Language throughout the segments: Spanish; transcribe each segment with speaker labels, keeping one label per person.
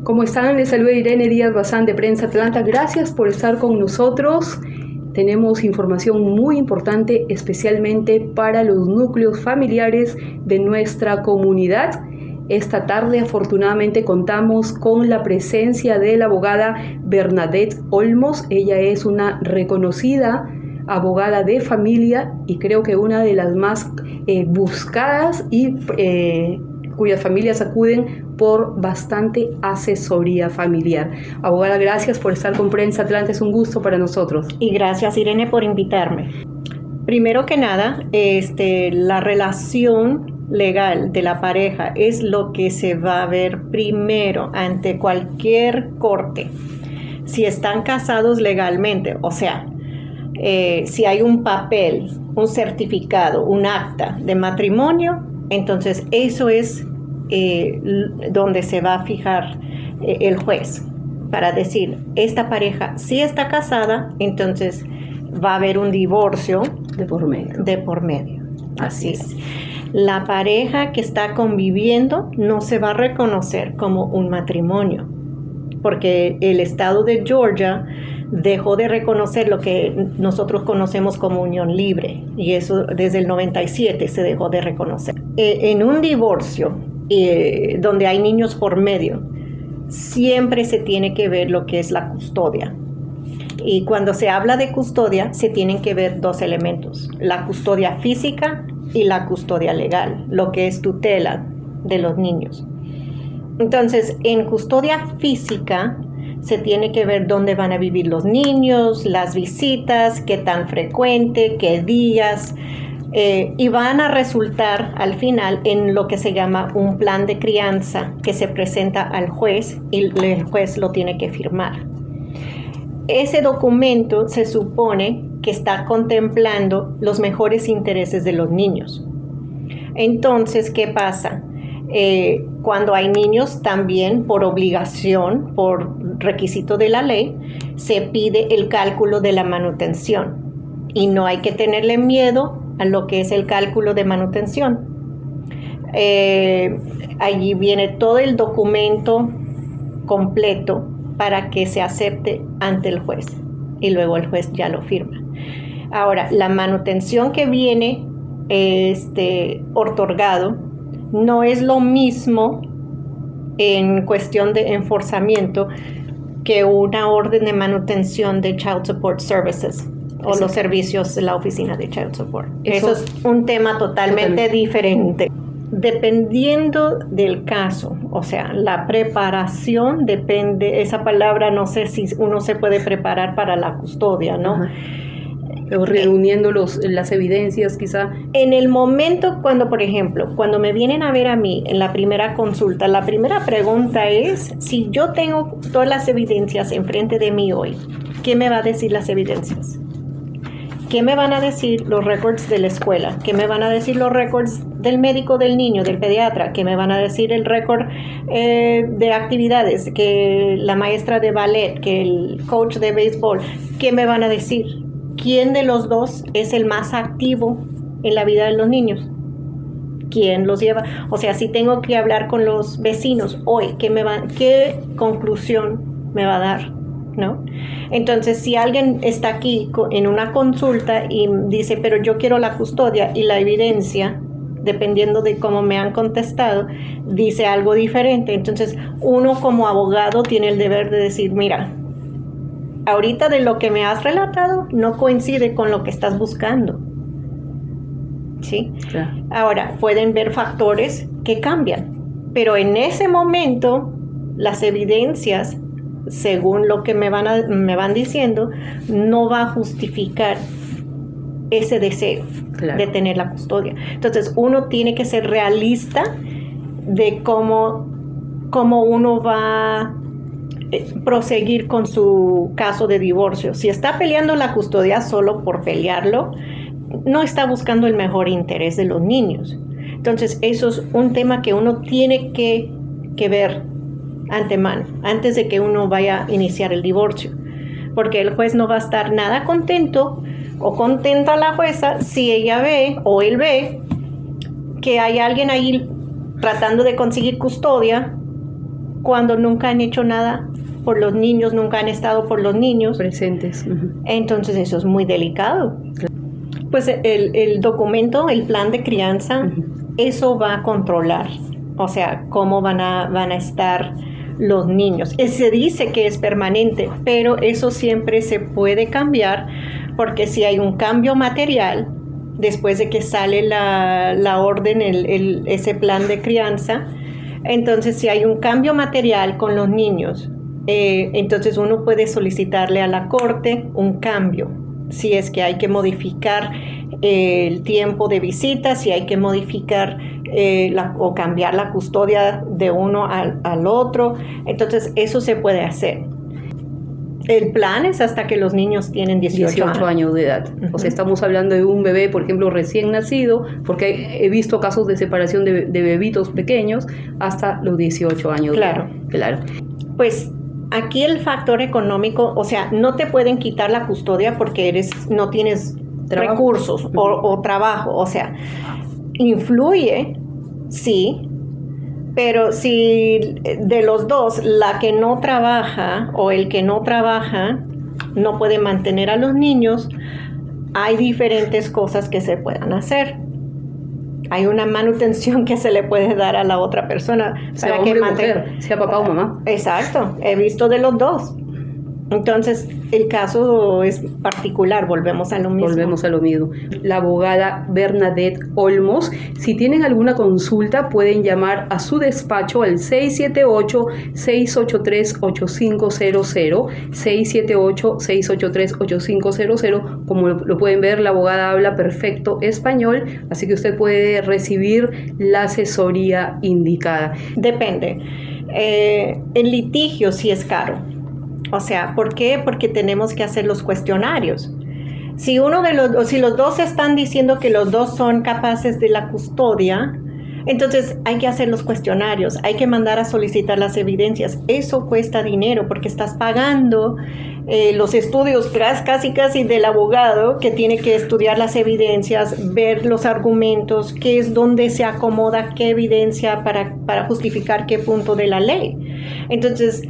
Speaker 1: ¿Cómo están? Les saluda Irene Díaz Bazán de Prensa Atlanta. Gracias por estar con nosotros. Tenemos información muy importante, especialmente para los núcleos familiares de nuestra comunidad. Esta tarde, afortunadamente, contamos con la presencia de la abogada Bernadette Olmos. Ella es una reconocida abogada de familia y creo que una de las más buscadas y cuyas familias acuden por bastante asesoría familiar. Abogada, gracias por estar con Prensa Atlanta, es un gusto para nosotros.
Speaker 2: Y gracias, Irene, por invitarme. Primero que nada, la relación legal de la pareja es lo que se va a ver primero ante cualquier corte. Si están casados legalmente, o sea, si hay un papel, un certificado, un acta de matrimonio, entonces eso es donde se va a fijar el juez para decir, esta pareja sí está casada, entonces va a haber un divorcio
Speaker 1: de por medio.
Speaker 2: Así es. La pareja que está conviviendo no se va a reconocer como un matrimonio, porque el estado de Georgia dejó de reconocer lo que nosotros conocemos como unión libre, y eso desde el 97 se dejó de reconocer. En un divorcio, donde hay niños por medio, siempre se tiene que ver lo que es la custodia. Y cuando se habla de custodia, se tienen que ver dos elementos: la custodia física y la custodia legal, lo que es tutela de los niños. Entonces, en custodia física se tiene que ver dónde van a vivir los niños, las visitas, qué tan frecuente, qué días, y van a resultar al final en lo que se llama un plan de crianza que se presenta al juez y el juez lo tiene que firmar. Ese documento se supone que está contemplando los mejores intereses de los niños. Entonces, ¿qué pasa? Cuando hay niños, también por obligación, por requisito de la ley, se pide el cálculo de la manutención. Y no hay que tenerle miedo a lo que es el cálculo de manutención. Allí viene todo el documento completo para que se acepte ante el juez y luego el juez ya lo firma. Ahora, la manutención que viene otorgado no es lo mismo en cuestión de enforzamiento que una orden de manutención de Child Support Services o los servicios de la oficina de Child Support. Eso es un tema totalmente diferente. Dependiendo del caso, o sea, la preparación depende, esa palabra no sé si uno se puede preparar para la custodia, ¿no?
Speaker 1: Ajá. Pero reuniendo las evidencias quizá.
Speaker 2: En el momento cuando, por ejemplo, cuando me vienen a ver a mí en la primera consulta, la primera pregunta es, si yo tengo todas las evidencias enfrente de mí hoy, ¿qué me va a decir las evidencias? ¿Qué me van a decir los récords de la escuela? ¿Qué me van a decir los récords del médico del niño, del pediatra? ¿Qué me van a decir el récord de actividades? Que la maestra de ballet, que el coach de béisbol. ¿Qué me van a decir? ¿Quién de los dos es el más activo en la vida de los niños? ¿Quién los lleva? O sea, si tengo que hablar con los vecinos hoy, ¿qué conclusión me va a dar? ¿No? Entonces, si alguien está aquí en una consulta y dice, pero yo quiero la custodia, y la evidencia, dependiendo de cómo me han contestado, dice algo diferente, entonces uno como abogado tiene el deber de decir, mira, ahorita de lo que me has relatado no coincide con lo que estás buscando. ¿Sí?
Speaker 1: Claro.
Speaker 2: Ahora, pueden ver factores que cambian, pero en ese momento las evidencias, según lo que me van diciendo, no va a justificar ese deseo, claro, de tener la custodia. Entonces, uno tiene que ser realista de cómo uno va a proseguir con su caso de divorcio. Si está peleando la custodia solo por pelearlo, no está buscando el mejor interés de los niños. Entonces, eso es un tema que uno tiene que ver antemano, antes de que uno vaya a iniciar el divorcio, porque el juez no va a estar nada contento o contenta la jueza si ella ve o él ve que hay alguien ahí tratando de conseguir custodia cuando nunca han hecho nada por los niños, nunca han estado por los niños
Speaker 1: presentes.
Speaker 2: Entonces eso es muy delicado. Pues el documento, el plan de crianza, eso va a controlar, o sea, cómo van a estar los niños. Se dice que es permanente, pero eso siempre se puede cambiar, porque si hay un cambio material, después de que sale la orden, ese plan de crianza, entonces si hay un cambio material con los niños, entonces uno puede solicitarle a la corte un cambio, si es que hay que modificar el tiempo de visita, si hay que modificar o cambiar la custodia de uno al otro, entonces eso se puede hacer. El plan es hasta que los niños tienen 18
Speaker 1: años de edad. O sea, estamos hablando de un bebé, por ejemplo, recién nacido, porque he visto casos de separación de bebitos pequeños hasta los 18 años.
Speaker 2: Claro.
Speaker 1: Claro.
Speaker 2: Pues aquí el factor económico, o sea, no te pueden quitar la custodia porque no tienes recursos o trabajo, o sea, influye, sí, pero si de los dos, la que no trabaja o el que no trabaja no puede mantener a los niños, hay diferentes cosas que se puedan hacer. Hay una manutención que se le puede dar a la otra persona,
Speaker 1: sea hombre o mujer, sea papá o mamá.
Speaker 2: Exacto, he visto de los dos. Entonces, el caso es particular, volvemos a lo mismo.
Speaker 1: La abogada Bernadette Olmos, si tienen alguna consulta, pueden llamar a su despacho al 678-683-8500, 678-683-8500. Como lo pueden ver, la abogada habla perfecto español, así que usted puede recibir la asesoría indicada.
Speaker 2: Depende. El litigio sí es caro. O sea, ¿por qué? Porque tenemos que hacer los cuestionarios. Si los dos están diciendo que los dos son capaces de la custodia, entonces hay que hacer los cuestionarios, hay que mandar a solicitar las evidencias. Eso cuesta dinero porque estás pagando los estudios casi del abogado que tiene que estudiar las evidencias, ver los argumentos, qué es donde se acomoda qué evidencia para justificar qué punto de la ley. Entonces,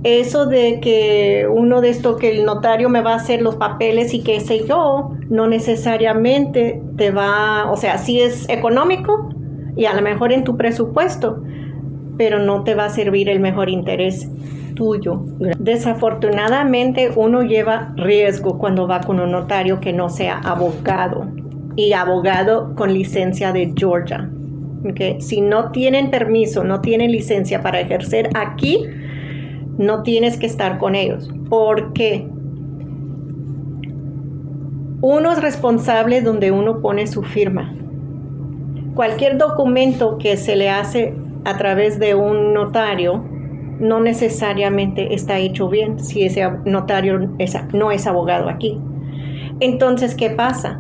Speaker 2: eso de que que el notario me va a hacer los papeles y qué sé yo, no necesariamente o sea, sí es económico y a lo mejor en tu presupuesto, pero no te va a servir el mejor interés tuyo. Desafortunadamente uno lleva riesgo cuando va con un notario que no sea abogado y abogado con licencia de Georgia. ¿Okay? Si no tienen permiso, no tienen licencia para ejercer aquí, no tienes que estar con ellos. ¿Por qué? Uno es responsable donde uno pone su firma. Cualquier documento que se le hace a través de un notario no necesariamente está hecho bien si ese notario no es abogado aquí. Entonces, ¿qué pasa?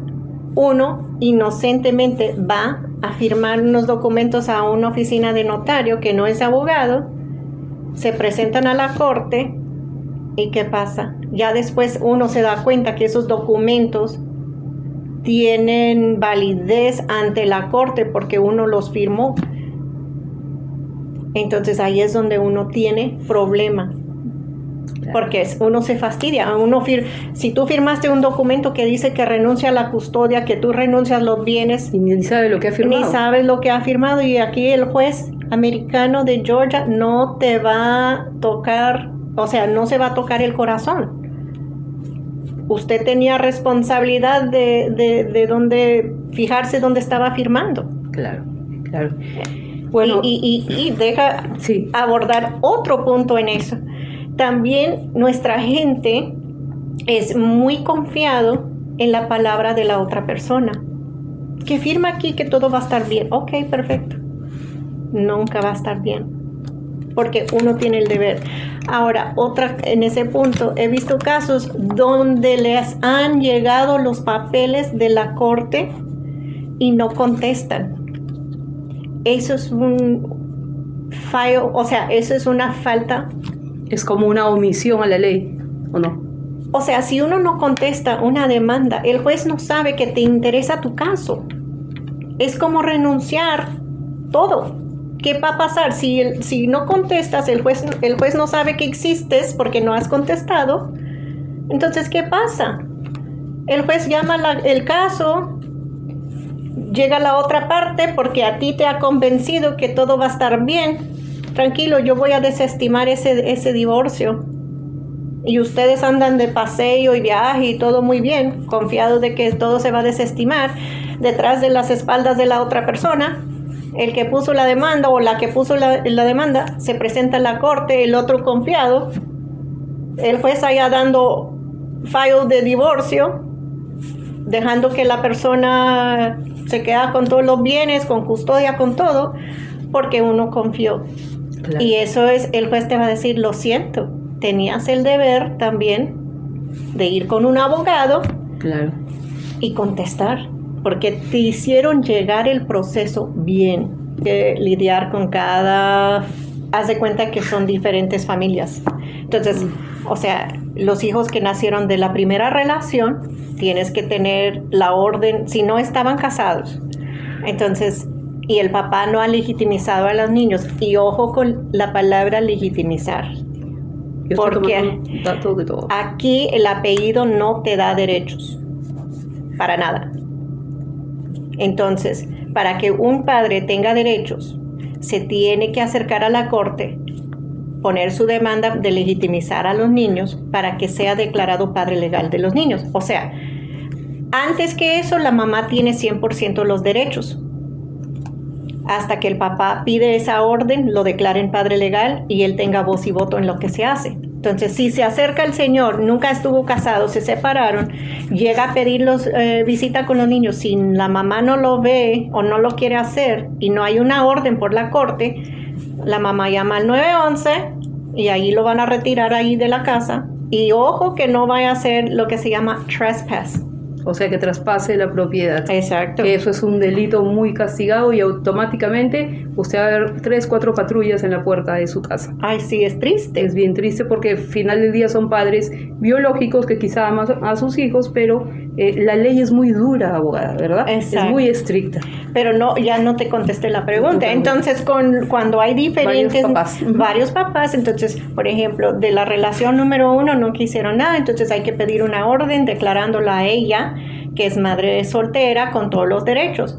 Speaker 2: Uno inocentemente va a firmar unos documentos a una oficina de notario que no es abogado, se presentan a la corte y ¿qué pasa? Ya después uno se da cuenta que esos documentos tienen validez ante la corte porque uno los firmó. Entonces ahí es donde uno tiene problema. Porque uno se fastidia. Si tú firmaste un documento que dice que renuncia a la custodia, que tú renuncias los bienes,
Speaker 1: y ni sabes lo que ha firmado.
Speaker 2: Ni sabes lo que ha firmado. Y aquí el juez americano de Georgia no te va a tocar, o sea, no se va a tocar el corazón. Usted tenía responsabilidad de dónde fijarse dónde estaba firmando.
Speaker 1: Claro.
Speaker 2: Bueno, y deja abordar otro punto en eso. También nuestra gente es muy confiado en la palabra de la otra persona. Que firma aquí que todo va a estar bien. Ok, perfecto. Nunca va a estar bien. Porque uno tiene el deber. Ahora, en ese punto, he visto casos donde les han llegado los papeles de la corte y no contestan. Eso es un fallo, o sea, eso es una falta.
Speaker 1: Es como una omisión a la ley, ¿o no?
Speaker 2: O sea, si uno no contesta una demanda, el juez no sabe que te interesa tu caso. Es como renunciar todo. ¿qué va a pasar? Si no contestas, el juez no sabe que existes porque no has contestado. Entonces, ¿qué pasa? El juez llama el caso, llega a la otra parte porque a ti te ha convencido que todo va a estar bien. Tranquilo, yo voy a desestimar ese divorcio. Y ustedes andan de paseo y viaje y todo muy bien, confiados de que todo se va a desestimar detrás de las espaldas de la otra persona. El que puso la demanda o la que puso la demanda se presenta a la corte, el otro confiado, el juez allá dando file de divorcio, dejando que la persona se queda con todos los bienes, con custodia, con todo, porque uno confió. Claro. Y eso es, el juez te va a decir, lo siento, tenías el deber también de ir con un abogado, claro, y contestar, porque te hicieron llegar el proceso bien, lidiar con cada... Haz de cuenta que son diferentes familias. Entonces, o sea, los hijos que nacieron de la primera relación, tienes que tener la orden, si no estaban casados. Entonces, y el papá no ha legitimizado a los niños. Y ojo con la palabra legitimizar. Porque aquí el apellido no te da derechos. Para nada. Entonces, para que un padre tenga derechos, se tiene que acercar a la corte, poner su demanda de legitimizar a los niños para que sea declarado padre legal de los niños. O sea, antes que eso, la mamá tiene 100% los derechos. Hasta que el papá pide esa orden, lo declaren padre legal y él tenga voz y voto en lo que se hace. Entonces, si se acerca el señor, nunca estuvo casado, se separaron, llega a pedir visita con los niños, si la mamá no lo ve o no lo quiere hacer y no hay una orden por la corte, la mamá llama al 911 y ahí lo van a retirar ahí de la casa. Y ojo que no vaya a hacer lo que se llama trespass.
Speaker 1: O sea, que traspase la propiedad.
Speaker 2: Exacto.
Speaker 1: Que eso es un delito muy castigado y automáticamente usted va a ver 3, 4 patrullas en la puerta de su casa.
Speaker 2: Ay, sí, es triste.
Speaker 1: Es bien triste porque al final del día son padres biológicos que quizá aman a sus hijos, pero la ley es muy dura, abogada, ¿verdad?
Speaker 2: Exacto.
Speaker 1: Es muy estricta.
Speaker 2: Pero no, ya no te contesté la pregunta. Entonces, cuando hay diferentes... Varios papás, entonces, por ejemplo, de la relación número 1 no quisieron nada, entonces hay que pedir una orden declarándola a ella, que es madre soltera con todos los derechos.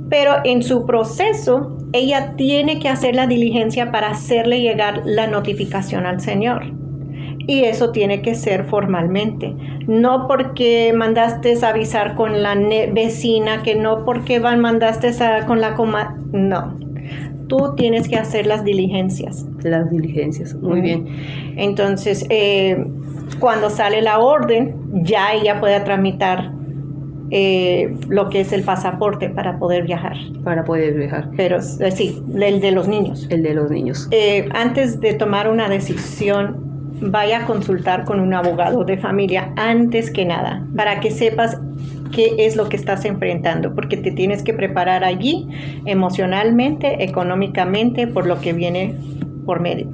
Speaker 2: Pero en su proceso, ella tiene que hacer la diligencia para hacerle llegar la notificación al señor. Y eso tiene que ser formalmente. No porque mandaste a avisar con la vecina, que no porque mandaste con la comadre. No. Tú tienes que hacer las diligencias.
Speaker 1: Las diligencias, muy bien.
Speaker 2: Entonces, cuando sale la orden, ya ella puede tramitar lo que es el pasaporte para poder viajar.
Speaker 1: Para poder viajar.
Speaker 2: Pero sí, el de los niños.
Speaker 1: El de los niños.
Speaker 2: Antes de tomar una decisión, vaya a consultar con un abogado de familia antes que nada, para que sepas qué es lo que estás enfrentando, porque te tienes que preparar allí emocionalmente, económicamente, por lo que viene por medio.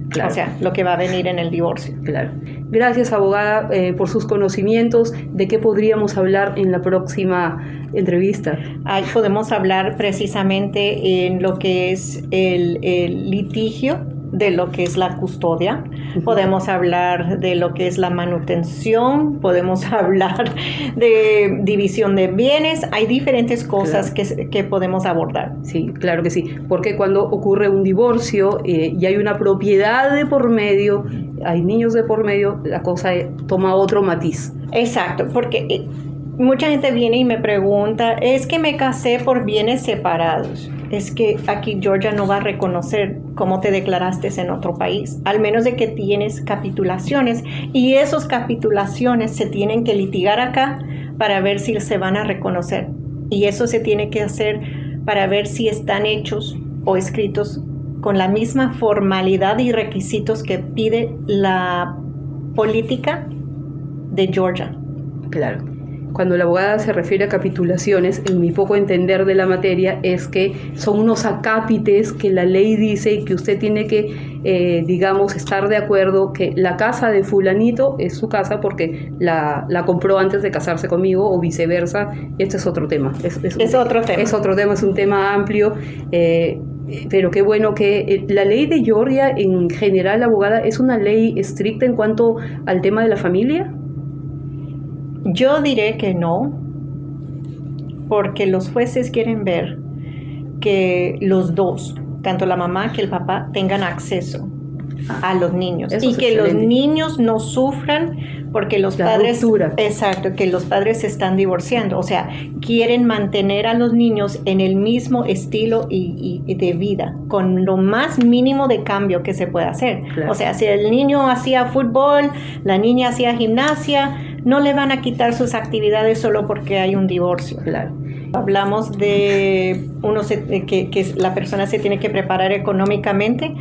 Speaker 2: Claro. O sea, lo que va a venir en el divorcio.
Speaker 1: Claro. Gracias, abogada, por sus conocimientos. ¿De qué podríamos hablar en la próxima entrevista?
Speaker 2: Ahí podemos hablar precisamente en lo que es el litigio, de lo que es la custodia. Podemos hablar de lo que es la manutención, podemos hablar de división de bienes. Hay diferentes cosas, claro, que podemos abordar.
Speaker 1: Sí, claro que sí, porque cuando ocurre un divorcio y hay una propiedad de por medio, hay niños de por medio, la cosa toma otro matiz.
Speaker 2: Exacto, porque mucha gente viene y me pregunta, es que me casé por bienes separados. Es que aquí Georgia no va a reconocer cómo te declaraste en otro país, al menos de que tienes capitulaciones, y esas capitulaciones se tienen que litigar acá para ver si se van a reconocer, y eso se tiene que hacer para ver si están hechos o escritos con la misma formalidad y requisitos que pide la política de Georgia.
Speaker 1: Claro. Cuando la abogada se refiere a capitulaciones, en mi poco entender de la materia, es que son unos acápites que la ley dice y que usted tiene que, digamos, estar de acuerdo que la casa de fulanito es su casa porque la compró antes de casarse conmigo o viceversa. Este es otro tema.
Speaker 2: Es otro tema.
Speaker 1: Es otro tema, es un tema amplio. Pero qué bueno que la ley de Georgia en general, abogada, es una ley estricta en cuanto al tema de la familia.
Speaker 2: Yo diré que no, porque los jueces quieren ver que los dos, tanto la mamá que el papá, tengan acceso a los niños
Speaker 1: Eso
Speaker 2: y
Speaker 1: es
Speaker 2: que los
Speaker 1: excelente.
Speaker 2: niños no sufran porque los
Speaker 1: La
Speaker 2: padres,
Speaker 1: ruptura.
Speaker 2: exacto, que los padres se están divorciando, o sea, quieren mantener a los niños en el mismo estilo y de vida, con lo más mínimo de cambio que se pueda hacer.
Speaker 1: Claro.
Speaker 2: O sea, si el niño hacía fútbol, la niña hacía gimnasia, no le van a quitar sus actividades solo porque hay un divorcio.
Speaker 1: Claro.
Speaker 2: Hablamos de que la persona se tiene que preparar económicamente.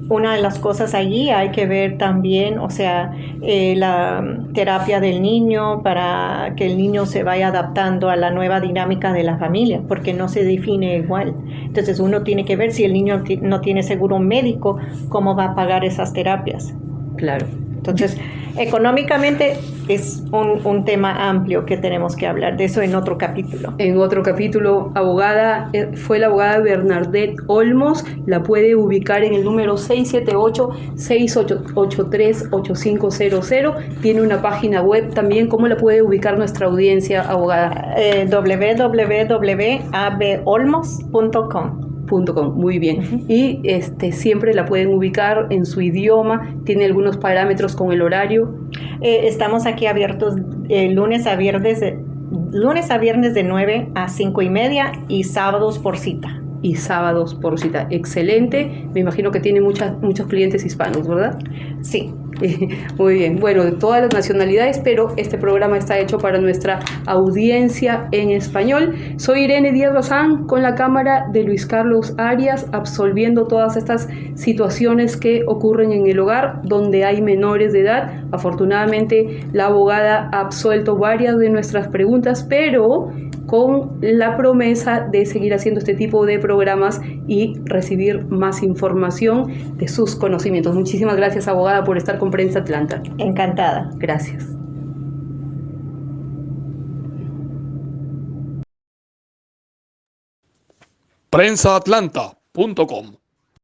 Speaker 2: Una de las cosas allí hay que ver también, o sea, la terapia del niño para que el niño se vaya adaptando a la nueva dinámica de la familia, porque no se define igual. Entonces uno tiene que ver si el niño no tiene seguro médico, cómo va a pagar esas terapias.
Speaker 1: Claro.
Speaker 2: Entonces, económicamente es un tema amplio que tenemos que hablar de eso en otro capítulo.
Speaker 1: En otro capítulo, abogada, fue la abogada Bernadette Olmos, la puede ubicar en el número 678-683-8500, tiene una página web también, ¿cómo la puede ubicar nuestra audiencia, abogada?
Speaker 2: www.abolmos.com.
Speaker 1: Muy bien. Y siempre la pueden ubicar en su idioma, tiene algunos parámetros con el horario.
Speaker 2: Estamos aquí abiertos lunes a viernes de 9 a 5:30 y sábados por cita.
Speaker 1: Y sábados por cita. Excelente. Me imagino que tiene muchos clientes hispanos, ¿verdad?
Speaker 2: Sí.
Speaker 1: Muy bien. Bueno, de todas las nacionalidades, pero este programa está hecho para nuestra audiencia en español. Soy Irene Díaz Bazán con la cámara de Luis Carlos Arias, absolviendo todas estas situaciones que ocurren en el hogar donde hay menores de edad. Afortunadamente, la abogada ha absuelto varias de nuestras preguntas, pero con la promesa de seguir haciendo este tipo de programas y recibir más información de sus conocimientos. Muchísimas gracias, abogada, por estar con Prensa Atlanta.
Speaker 2: Encantada.
Speaker 1: Gracias.
Speaker 3: PrensaAtlanta.com